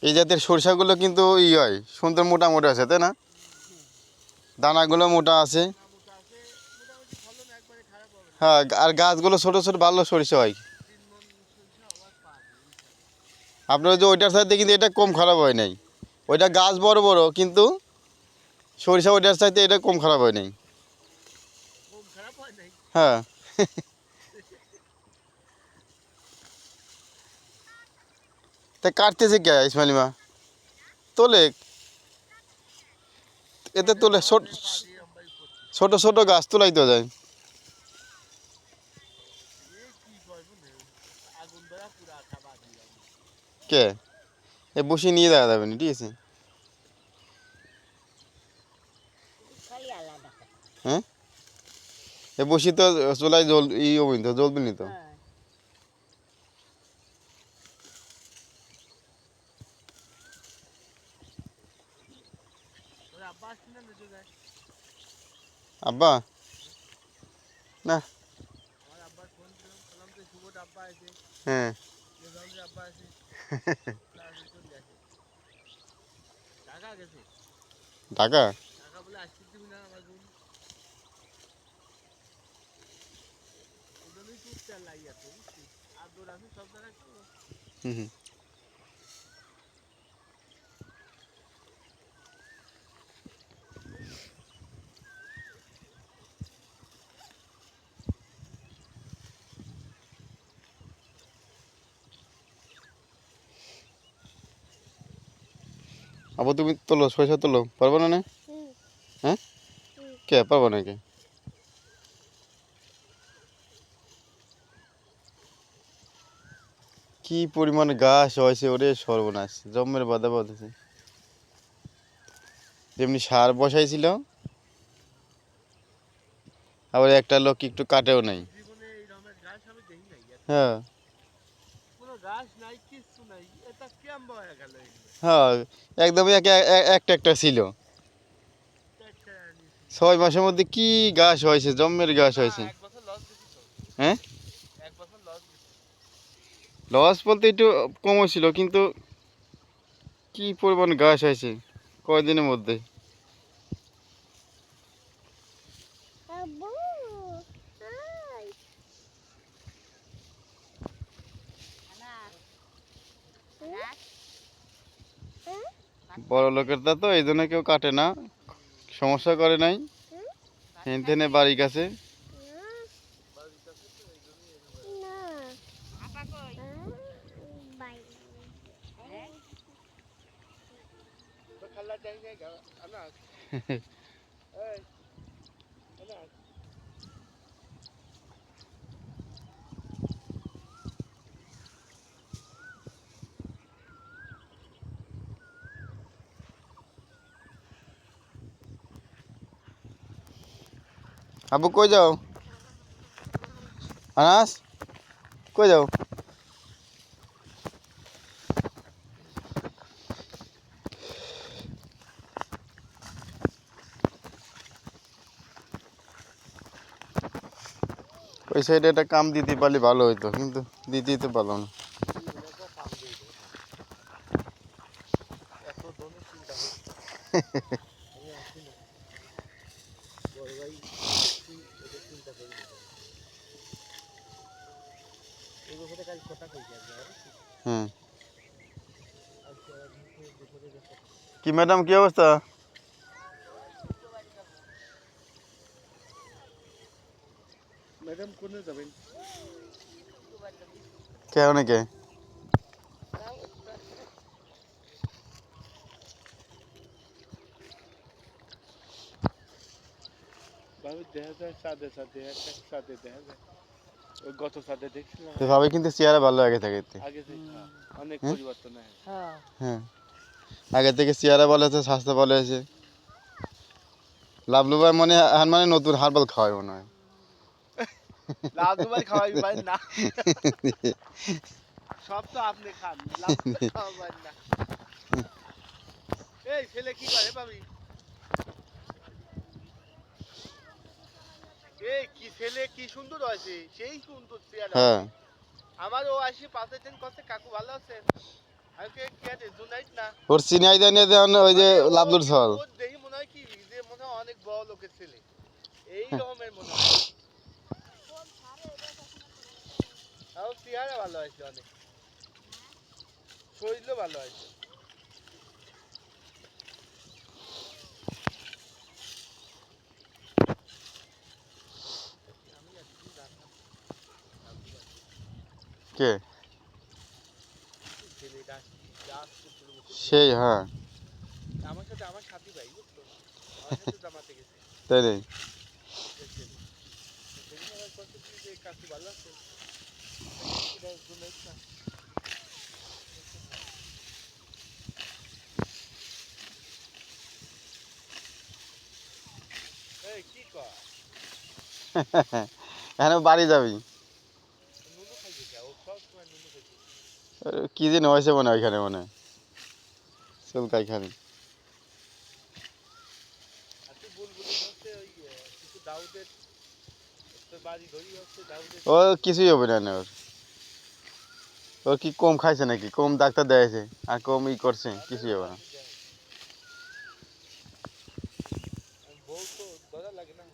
এই জাতের সরিষাগুলো কিন্তু হয় সুন্দর মোটামুটি আছে, তাই না? দানাগুলো মোটা আছে। হ্যাঁ, আর গাছগুলো ছোট ছোট ভালো সরিষা হয়। আপনার যে ওইটার সাথে কিন্তু এটা কম খারাপ হয় নাই। ওইটা গাছ বড় বড়, কিন্তু সরিষা ওইটার চাইতে এটা কম খারাপ হয় নাই। হ্যাঁ। তা কাটতেছে কে ইসমাইলি মা? তোলে, এতে তোলে ছোট ছোট গাছ তোলাই তো যায়। কে এ বসে নিয়ে যাওয়া যাবে না, ঠিক আছে? হ্যাঁ, এ বসি তো চুলাই জল হবি তো, জ্বলবি নি তো। আব্বা না। হ্যাঁ। ঢাকা। হুম হুম। আবার তুমি তোলো, সরিষা তোলো, পারবো না? হ্যাঁ, কে পারবো নাকি? কি পরিমাণ গাছ হয়েছে ওরে, সর্বনাশ, জম্মের বাধা বাঁধেছে। যেমনি সার বসাইছিল, আবার একটা লোক একটু কাটেও নাই। হ্যাঁ হ্যাঁ, একদমই একটা একটা ছিল। 6 মাসের মধ্যে কি গাছ হয়েছে, জম্মের গাছ হয়েছে। হ্যাঁ, লস বলতে একটু কমও ছিল, কিন্তু কি পরিমাণ গাছ হয়েছে কয়দিনের মধ্যে। বড় লোকেরটা তো এই জন্য কেউ কাটে না, সমস্যা করে নাই। হেনতেনে বাড়ি কাছে। আবু কই যাও? আনাস কই যাও? ওই সাইডে একটা কাম দিতে পারলে ভালো হইতো, কিন্তু দিতেই তো পারলো না। হুম। কি ম্যাডাম, কি অবস্থা? কে অনেকে ভাবে, কিন্তু চেহারা ভালো আগে থাকে। হ্যাঁ, আগে থেকে চেহারা ভালো আছে, স্বাস্থ্য ভালো আছে। লাভলু ভাই মনে হয় মানে নতুন হারবাল খাওয়াই মনে হয়। সব তো আপনি খান, লাভ খাওয়াবেন না। এই ছেলে কি করে পাবি? এই কি ছেলে, কি সুন্দর হয়েছে, সেই সুন্দর চেহারা। হ্যাঁ, আমার ও আসি পাশে দিন কত, কাকু ভালো আছেন? আজকে কে আছে জুনাইদ না ওর চিনাই দেন ওই যে লাবলুর ছল ও দেখি মনে হয় কি যে মনে হয় অনেক বড় লোকের ছেলে এই রকমের মনে হয় তাও চেহারা ভালো আছে অনেক শরীরও ভালো আছে আমি একদিন জানতাম কে ছেলেটা গাছ পুকুর সেই হ্যাঁ আমার সাথী ভাই বুঝছো আমার সাথে জামাতে গেছে তাই নেই সেদিন আমার কষ্ট কি যে কাকু ভালো আছে জুনাইদ না এই কি কর এখন বাড়ি যাবি নুনু খাইছে কে ও সব সময় নুনু খাইছে কি দিন হয়েছে মনে হয় ওইখানে মনে হয় চুলকাই খালি আর তুই বুলবুলির হচ্ছে ওই কিছু দাউদের তোর বাড়ি ধরি হচ্ছে দাউদের ও কিছুই হবে না ওর ওর কি কম খাইছে নাকি কম ডাক্তার দেয়াছে আর কম ই করছে কিছুই হবে না বউ তো দরজা লাগে না